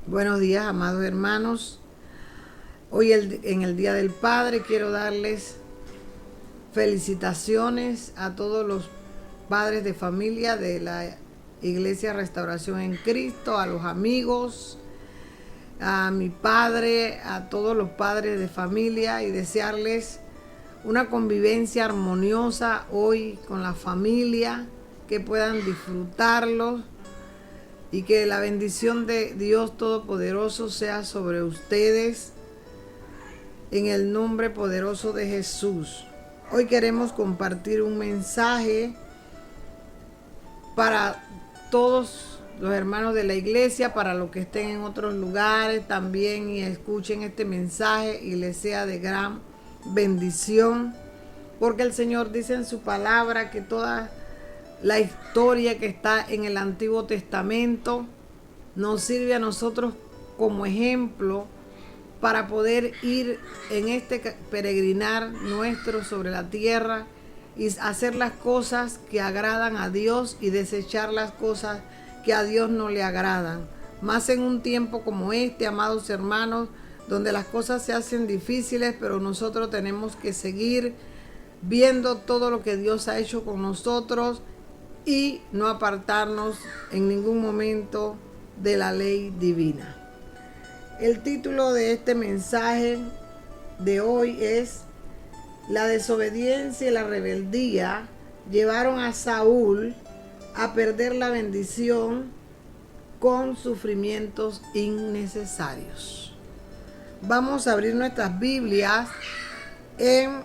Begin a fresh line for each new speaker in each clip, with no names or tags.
Buenos días, amados hermanos. Hoy en el Día del Padre quiero darles felicitaciones a todos los padres de familia de la Iglesia Restauración en Cristo, a los amigos, a mi padre, a todos los padres de familia y desearles una convivencia armoniosa hoy con la familia, que puedan disfrutarlos y que la bendición de Dios Todopoderoso sea sobre ustedes en el nombre poderoso de Jesús. Hoy queremos compartir un mensaje para todos los hermanos de la iglesia, para los que estén en otros lugares también y escuchen este mensaje y les sea de gran bendición, porque el Señor dice en su palabra que toda la historia que está en el Antiguo Testamento nos sirve a nosotros como ejemplo para poder ir en este peregrinar nuestro sobre la tierra y hacer las cosas que agradan a Dios y desechar las cosas que a Dios no le agradan. Más en un tiempo como este, amados hermanos, donde las cosas se hacen difíciles, pero nosotros tenemos que seguir viendo todo lo que Dios ha hecho con nosotros y no apartarnos en ningún momento de la ley divina. El título de este mensaje de hoy es: la desobediencia y la rebeldía llevaron a Saúl a perder la bendición con sufrimientos innecesarios. Vamos a abrir nuestras Biblias en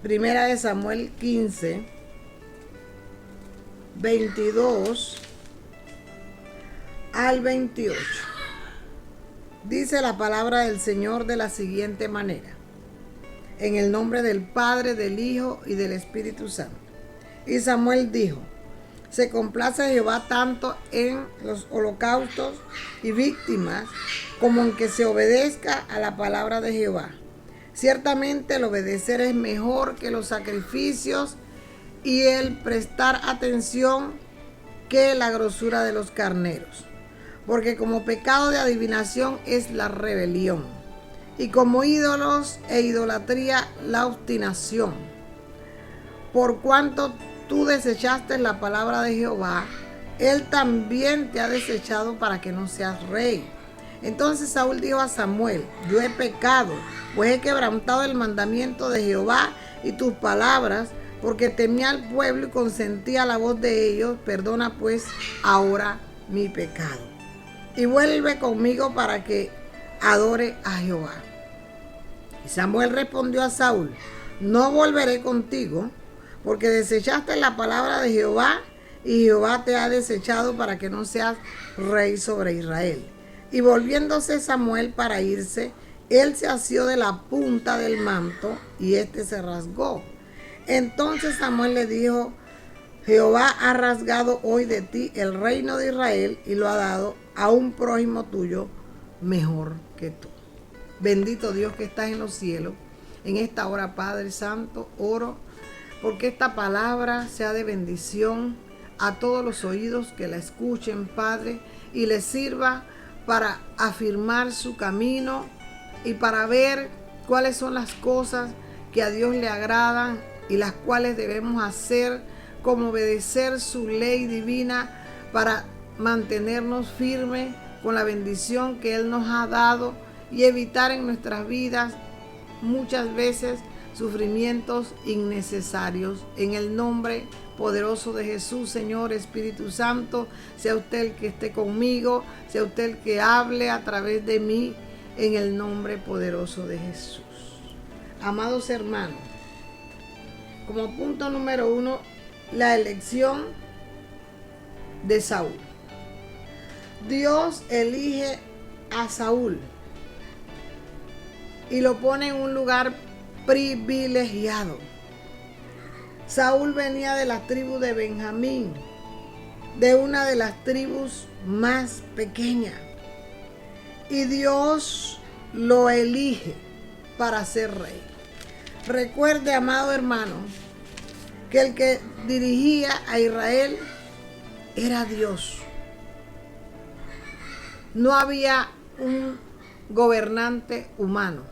1 Samuel 15, 22 al 28. Dice la palabra del Señor de la siguiente manera: en el nombre del Padre, del Hijo y del Espíritu Santo. Y Samuel dijo: se complace Jehová tanto en los holocaustos y víctimas como en que se obedezca a la palabra de Jehová. Ciertamente el obedecer es mejor que los sacrificios y el prestar atención que la grosura de los carneros. Porque como pecado de adivinación es la rebelión, y como ídolos e idolatría la obstinación. Por cuanto tú desechaste la palabra de Jehová, él también te ha desechado para que no seas rey. Entonces Saúl dijo a Samuel: yo he pecado, pues he quebrantado el mandamiento de Jehová y tus palabras, porque temía al pueblo y consentía la voz de ellos. Perdona pues ahora mi pecado, y vuelve conmigo para que adore a Jehová. Y Samuel respondió a Saúl: no volveré contigo, porque desechaste la palabra de Jehová, y Jehová te ha desechado para que no seas rey sobre Israel. Y volviéndose Samuel para irse, él se asió de la punta del manto, y éste se rasgó. Entonces Samuel le dijo: Jehová ha rasgado hoy de ti el reino de Israel y lo ha dado a un prójimo tuyo mejor que tú. Bendito Dios que estás en los cielos. En esta hora, Padre Santo, oro porque esta palabra sea de bendición a todos los oídos que la escuchen, Padre, y les sirva para afirmar su camino y para ver cuáles son las cosas que a Dios le agradan y las cuales debemos hacer, como obedecer su ley divina para mantenernos firmes con la bendición que Él nos ha dado y evitar en nuestras vidas muchas veces sufrimientos innecesarios. En el nombre poderoso de Jesús, Señor Espíritu Santo, sea usted el que esté conmigo, sea usted el que hable a través de mí, en el nombre poderoso de Jesús. Amados hermanos, como punto número 1, la elección de Saúl. Dios elige a Saúl y lo pone en un lugar privilegiado. Saúl venía de la tribu de Benjamín, de una de las tribus más pequeñas, y Dios lo elige para ser rey. Recuerde, amado hermano, que el que dirigía a Israel era Dios. no había un gobernante humano.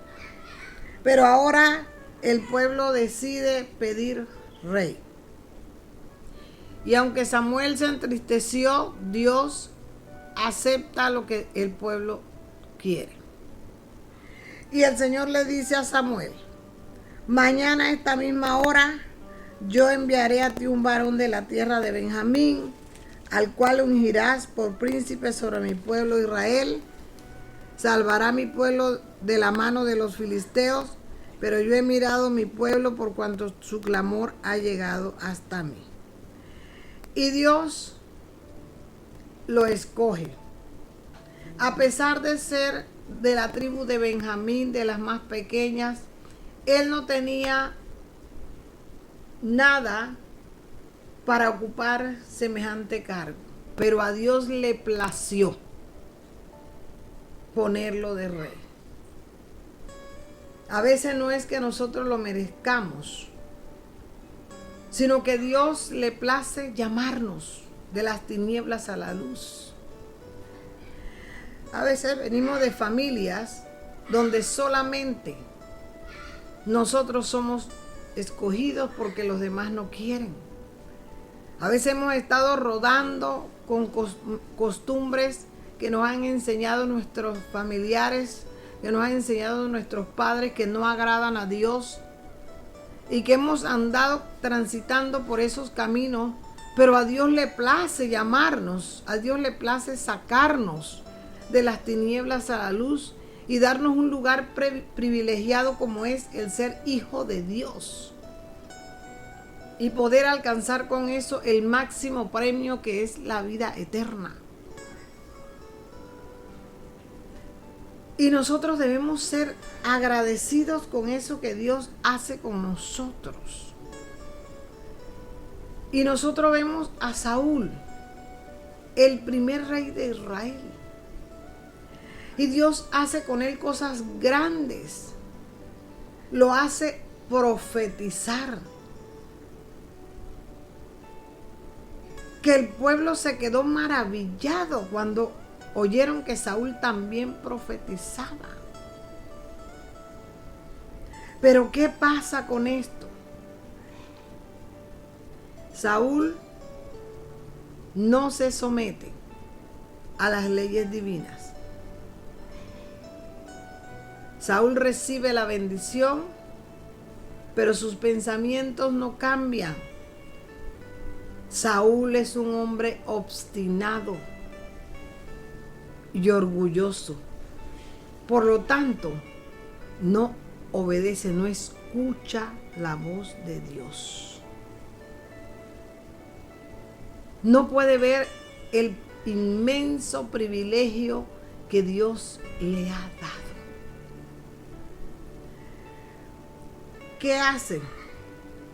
Pero ahora el pueblo decide pedir rey. Y aunque Samuel se entristeció, Dios acepta lo que el pueblo quiere. Y el Señor le dice a Samuel: mañana a esta misma hora yo enviaré a ti un varón de la tierra de Benjamín, al cual ungirás por príncipe sobre mi pueblo Israel. Salvará a mi pueblo de la mano de los filisteos, pero yo he mirado mi pueblo por cuanto su clamor ha llegado hasta mí. Y Dios lo escoge. A pesar de ser de la tribu de Benjamín, de las más pequeñas, él no tenía nada para ocupar semejante cargo, pero a Dios le plació ponerlo de rey. A veces no es que nosotros lo merezcamos, sino que Dios le place llamarnos de las tinieblas a la luz. A veces venimos de familias donde solamente nosotros somos escogidos porque los demás no quieren. A veces hemos estado rodando con costumbres que nos han enseñado nuestros familiares, que nos han enseñado nuestros padres, que no agradan a Dios, y que hemos andado transitando por esos caminos, pero a Dios le place llamarnos, a Dios le place sacarnos de las tinieblas a la luz y darnos un lugar privilegiado como es el ser hijo de Dios, y poder alcanzar con eso el máximo premio, que es la vida eterna. Y nosotros debemos ser agradecidos con eso que Dios hace con nosotros. Y nosotros vemos a Saúl, el primer rey de Israel. Y Dios hace con él cosas grandes. Lo hace profetizar. Que el pueblo se quedó maravillado cuando oyeron que Saúl también profetizaba. Pero ¿qué pasa con esto? Saúl no se somete a las leyes divinas. Saúl recibe la bendición, pero sus pensamientos no cambian. Saúl es un hombre obstinado y orgulloso. Por lo tanto, no obedece, no escucha la voz de Dios. No puede ver el inmenso privilegio que Dios le ha dado. ¿Qué hace?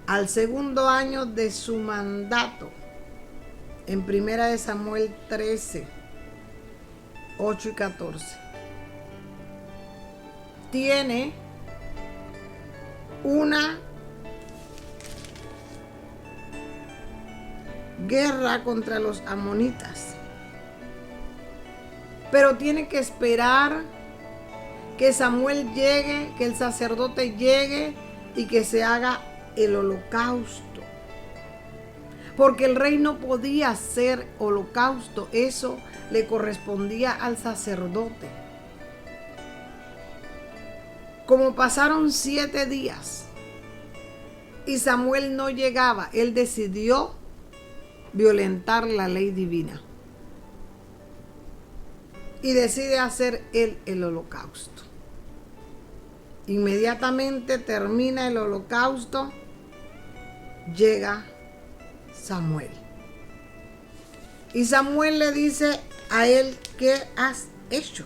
Al segundo año de su mandato, en 1 Samuel 13, 8 y 14, tiene una guerra contra los amonitas, pero tiene que esperar que Samuel llegue, que el sacerdote llegue y que se haga el holocausto, porque el rey no podía hacer holocausto, eso le correspondía al sacerdote. Como pasaron 7 días y Samuel no llegaba, él decidió violentar la ley divina y decide hacer él el holocausto. Inmediatamente termina el holocausto, llega Samuel. Y Samuel le dice a él: ¿qué has hecho?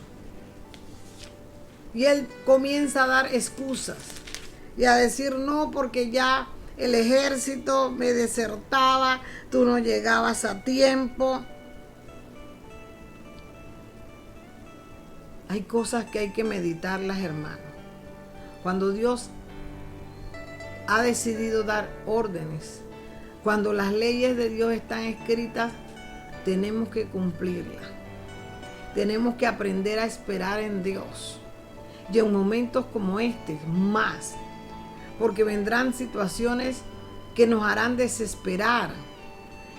Y él comienza a dar excusas y a decir: no, porque ya el ejército me desertaba, tú no llegabas a tiempo. Hay cosas que hay que meditarlas, hermanos. Cuando Dios ha decidido dar órdenes, cuando las leyes de Dios están escritas, tenemos que cumplirlas. tenemos que aprender a esperar en Dios. Y en momentos como este, más. Porque vendrán situaciones que nos harán desesperar,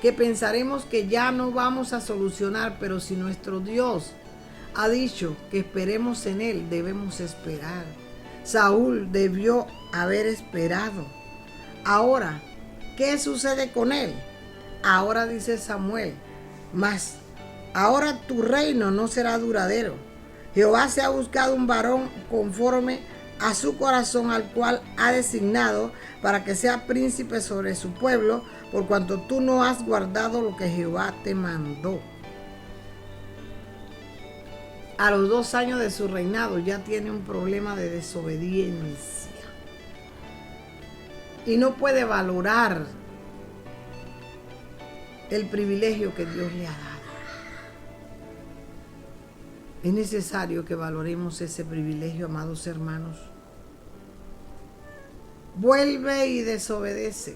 que pensaremos que ya no vamos a solucionar, pero si nuestro Dios ha dicho que esperemos en Él, debemos esperar. Saúl debió haber esperado. Ahora, ¿qué sucede con él? Ahora dice Samuel, mas ahora tu reino no será duradero. Jehová se ha buscado un varón conforme a su corazón, al cual ha designado para que sea príncipe sobre su pueblo, por cuanto tú no has guardado lo que Jehová te mandó. A los 2 años de su reinado ya tiene un problema de desobediencia. Y no puede valorar el privilegio que Dios le ha dado. Es necesario que valoremos ese privilegio, amados hermanos. Vuelve y desobedece.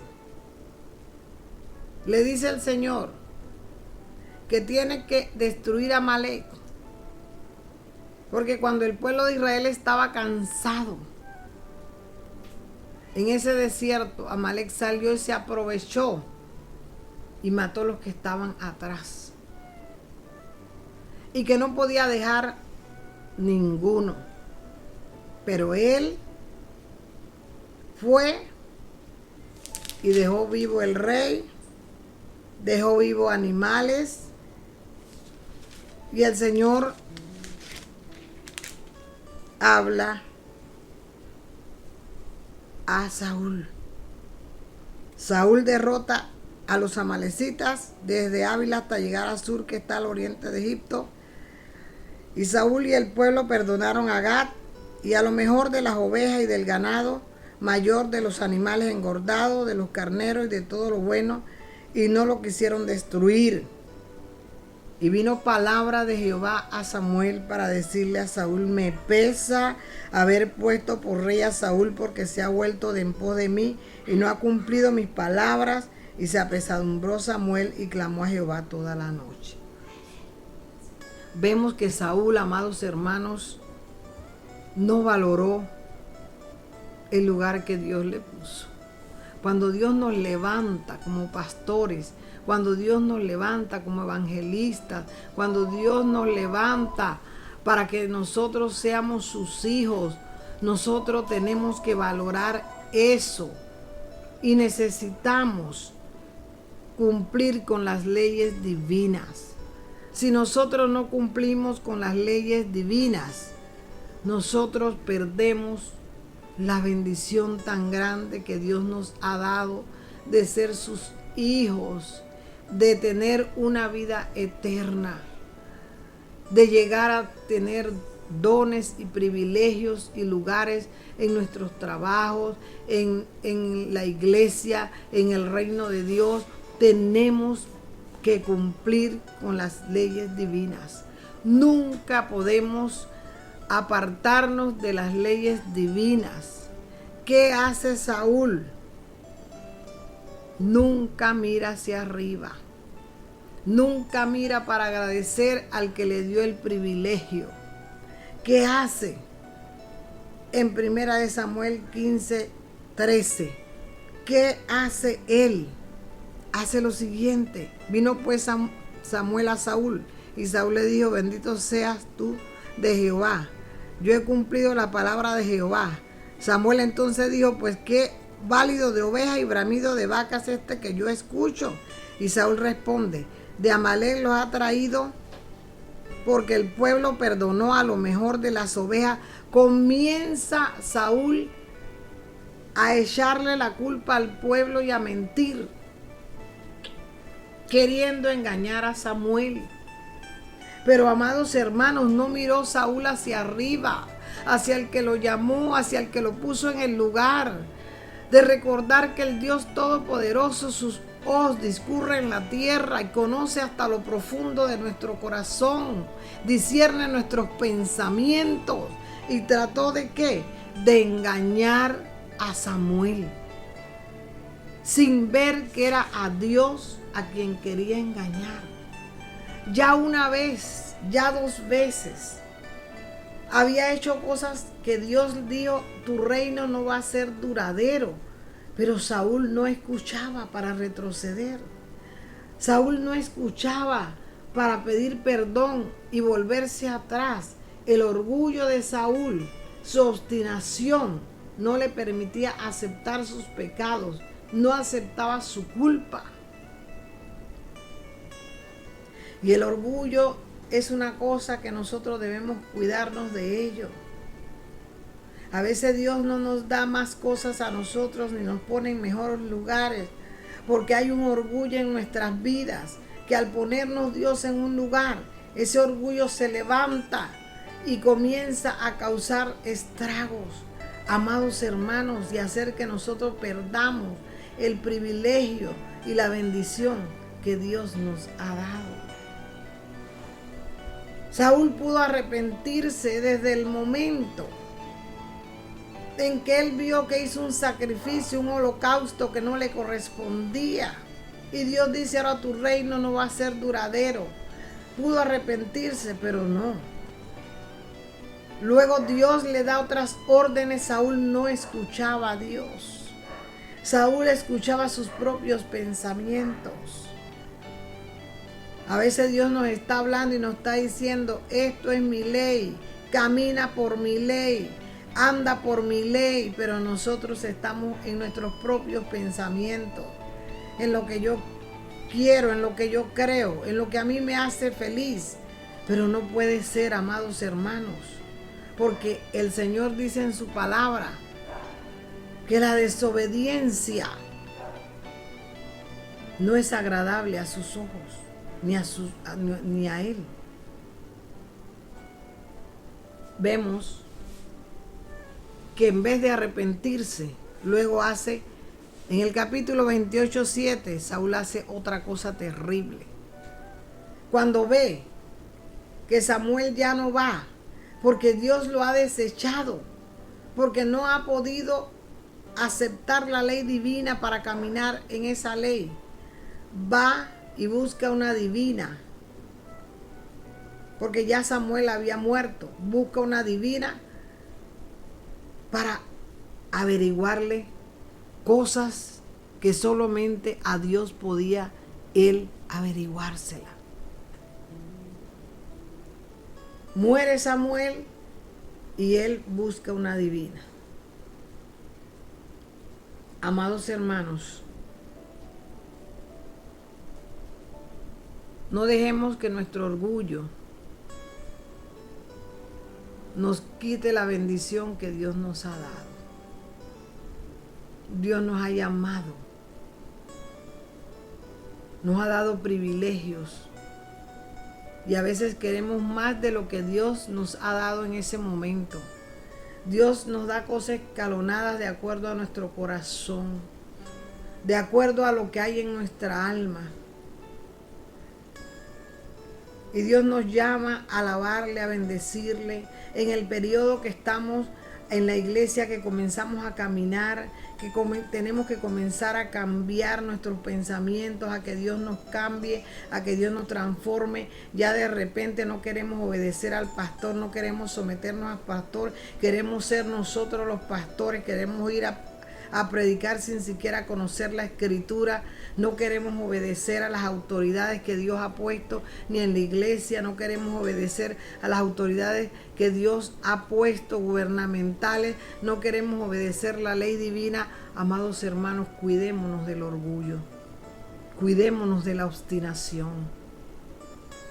Le dice el Señor que tiene que destruir a Amalek. Porque cuando el pueblo de Israel estaba cansado en ese desierto, Amalek salió y se aprovechó y mató a los que estaban atrás. Y que no podía dejar ninguno. Pero él fue y dejó vivo el rey, dejó vivo animales, y el Señor habla a Saúl. Saúl derrota a los amalecitas desde Ávila hasta llegar a Sur, que está al oriente de Egipto. Y Saúl y el pueblo perdonaron a Gad y a lo mejor de las ovejas y del ganado, mayor de los animales engordados, de los carneros y de todo lo bueno, y no lo quisieron destruir. Y vino palabra de Jehová a Samuel para decirle a Saúl: me pesa haber puesto por rey a Saúl, porque se ha vuelto de en pos de mí y no ha cumplido mis palabras. Y se apesadumbró Samuel y clamó a Jehová toda la noche. Vemos que Saúl, amados hermanos, no valoró el lugar que Dios le puso. Cuando Dios nos levanta como pastores, cuando Dios nos levanta como evangelistas, cuando Dios nos levanta para que nosotros seamos sus hijos, nosotros tenemos que valorar eso. Y necesitamos cumplir con las leyes divinas. Si nosotros no cumplimos con las leyes divinas, nosotros perdemos la bendición tan grande que Dios nos ha dado de ser sus hijos, de tener una vida eterna, de llegar a tener dones y privilegios y lugares en nuestros trabajos, en la iglesia, en el reino de Dios. Tenemos que cumplir con las leyes divinas. Nunca podemos apartarnos de las leyes divinas. ¿Qué hace Saúl? Nunca mira hacia arriba. Nunca mira para agradecer al que le dio el privilegio. ¿Qué hace? En 1 Samuel 15:13. ¿Qué hace él? Hace lo siguiente. Vino pues Samuel a Saúl, y Saúl le dijo: bendito seas tú de Jehová, yo he cumplido la palabra de Jehová. Samuel entonces dijo: pues qué válido de ovejas y bramido de vacas este que yo escucho. Y Saúl responde: de Amalek los ha traído porque el pueblo perdonó a lo mejor de las ovejas. Comienza Saúl a echarle la culpa al pueblo y a mentir, queriendo engañar a Samuel. Pero, amados hermanos, no miró Saúl hacia arriba, hacia el que lo llamó, hacia el que lo puso en el lugar de recordar que el Dios Todopoderoso, sus ojos discurren la tierra y conoce hasta lo profundo de nuestro corazón, discierne nuestros pensamientos. Y trató de ¿qué? De engañar a Samuel, sin ver que era a Dios a quien quería engañar. Ya una vez, ya dos veces, había hecho cosas que Dios dijo, tu reino no va a ser duradero. Pero Saúl no escuchaba para retroceder. Saúl no escuchaba para pedir perdón y volverse atrás. El orgullo de Saúl, su obstinación, no le permitía aceptar sus pecados, no aceptaba su culpa. Y el orgullo es una cosa que nosotros debemos cuidarnos de ello. A veces Dios no nos da más cosas a nosotros ni nos pone en mejores lugares, porque hay un orgullo en nuestras vidas, que al ponernos Dios en un lugar, ese orgullo se levanta y comienza a causar estragos, amados hermanos, y hacer que nosotros perdamos el privilegio y la bendición que Dios nos ha dado. Saúl pudo arrepentirse desde el momento en que él vio que hizo un sacrificio, un holocausto que no le correspondía. Y Dios dice, ahora tu reino no va a ser duradero. Pudo arrepentirse, pero no. Luego Dios le da otras órdenes. Saúl no escuchaba a Dios. Saúl escuchaba sus propios pensamientos. A veces Dios nos está hablando y nos está diciendo, esto es mi ley, camina por mi ley, anda por mi ley, pero nosotros estamos en nuestros propios pensamientos, en lo que yo quiero, en lo que yo creo, en lo que a mí me hace feliz. Pero no puede ser, amados hermanos, porque el Señor dice en su palabra que la desobediencia no es agradable a sus ojos, ni a Él. Vemos que en vez de arrepentirse, luego hace, en el capítulo 28:7, Saúl hace otra cosa terrible. Cuando ve que Samuel ya no va, porque Dios lo ha desechado, porque no ha podido aceptar la ley divina para caminar en esa ley, va y busca una divina, porque ya Samuel había muerto. Busca una divina para averiguarle cosas que solamente a Dios podía él averiguársela. Muere Samuel y él busca una divina. Amados hermanos, no dejemos que nuestro orgullo nos quite la bendición que Dios nos ha dado. Dios nos ha llamado, nos ha dado privilegios, y a veces queremos más de lo que Dios nos ha dado en ese momento. Dios nos da cosas escalonadas de acuerdo a nuestro corazón, de acuerdo a lo que hay en nuestra alma. Y Dios nos llama a alabarle, a bendecirle. En el periodo que estamos en la iglesia, que comenzamos a caminar, que tenemos que comenzar a cambiar nuestros pensamientos, a que Dios nos cambie, a que Dios nos transforme. Ya de repente no queremos obedecer al pastor, no queremos someternos al pastor, queremos ser nosotros los pastores, queremos ir a predicar sin siquiera conocer la escritura. No queremos obedecer a las autoridades que Dios ha puesto, ni en la iglesia. No queremos obedecer a las autoridades que Dios ha puesto gubernamentales. No queremos obedecer la ley divina. Amados hermanos, cuidémonos del orgullo, cuidémonos de la obstinación.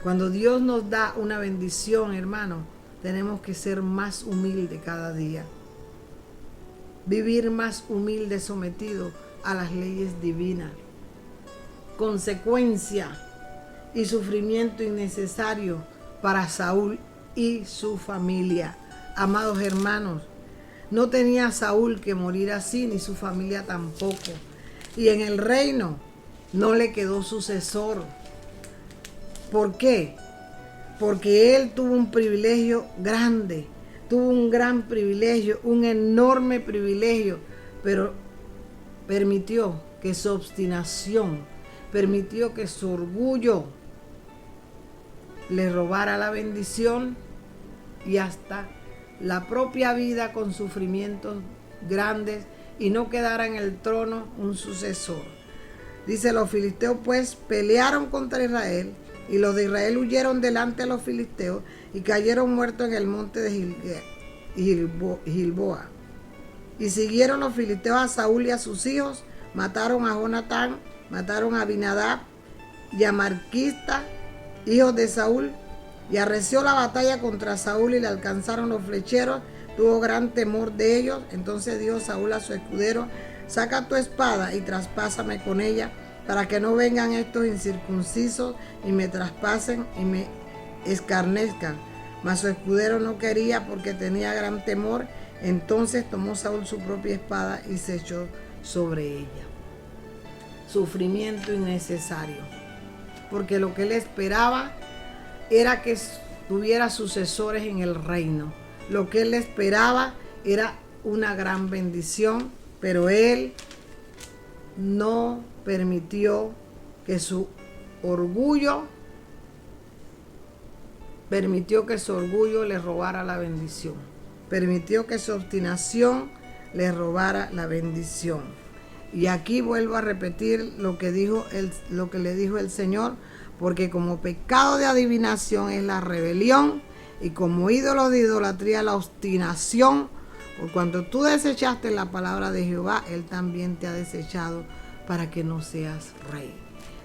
Cuando Dios nos da una bendición, hermanos, tenemos que ser más humildes cada día. Vivir más humilde, sometido a las leyes divinas. Consecuencia y sufrimiento innecesario para Saúl y su familia. Amados hermanos, no tenía Saúl que morir así, ni su familia tampoco. Y en el reino no le quedó sucesor. ¿Por qué? Porque él tuvo un privilegio grande. Tuvo un gran privilegio, un enorme privilegio, pero permitió que su obstinación, permitió que su orgullo le robara la bendición y hasta la propia vida con sufrimientos grandes y no quedara en el trono un sucesor. Dice, los filisteos pues pelearon contra Israel y los de Israel huyeron delante de los filisteos y cayeron muertos en el monte de Gilboa. Y siguieron los filisteos a Saúl y a sus hijos, mataron a Jonatán, mataron a Abinadab y a Marquista, hijos de Saúl, y arreció la batalla contra Saúl y le alcanzaron los flecheros, tuvo gran temor de ellos. Entonces dijo Saúl a su escudero, saca tu espada y traspásame con ella, para que no vengan estos incircuncisos y me traspasen y me escarnezcan. Mas su escudero no quería porque tenía gran temor. Entonces tomó Saúl su propia espada y se echó sobre ella. Sufrimiento innecesario, porque lo que él esperaba era que tuviera sucesores en el reino. Lo que él esperaba era una gran bendición, pero él no permitió que su orgullo le robara la bendición. Permitió que su obstinación le robara la bendición. Y aquí vuelvo a repetir lo que le dijo el Señor, porque como pecado de adivinación es la rebelión, y como ídolo de idolatría la obstinación, por cuanto tú desechaste la palabra de Jehová, Él también te ha desechado para que no seas rey.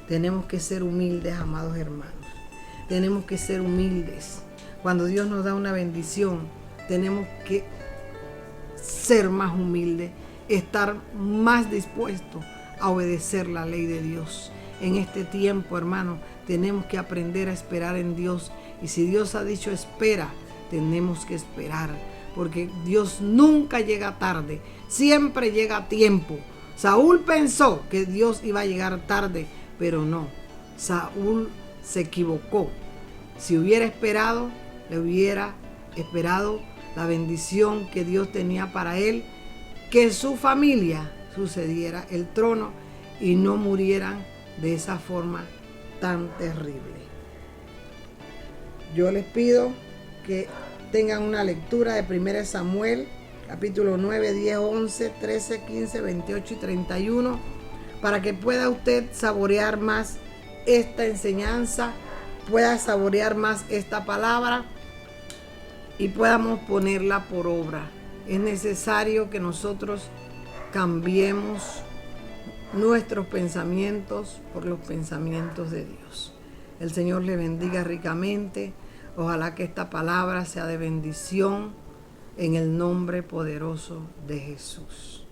Tenemos que ser humildes, amados hermanos. Tenemos que ser humildes. Cuando Dios nos da una bendición, tenemos que ser más humildes, estar más dispuestos a obedecer la ley de Dios. En este tiempo, hermanos, tenemos que aprender a esperar en Dios. Y si Dios ha dicho espera, tenemos que esperar, porque Dios nunca llega tarde, siempre llega a tiempo. Saúl pensó que Dios iba a llegar tarde, pero no. Saúl se equivocó. Si hubiera esperado, le hubiera esperado la bendición que Dios tenía para él, que su familia sucediera el trono y no murieran de esa forma tan terrible. Yo les pido que tengan una lectura de 1 Samuel, capítulo 9, 10, 11, 13, 15, 28 y 31, para que pueda usted saborear más esta enseñanza, pueda saborear más esta palabra y podamos ponerla por obra. Es necesario que nosotros cambiemos nuestros pensamientos por los pensamientos de Dios. El Señor le bendiga ricamente. Ojalá que esta palabra sea de bendición en el nombre poderoso de Jesús.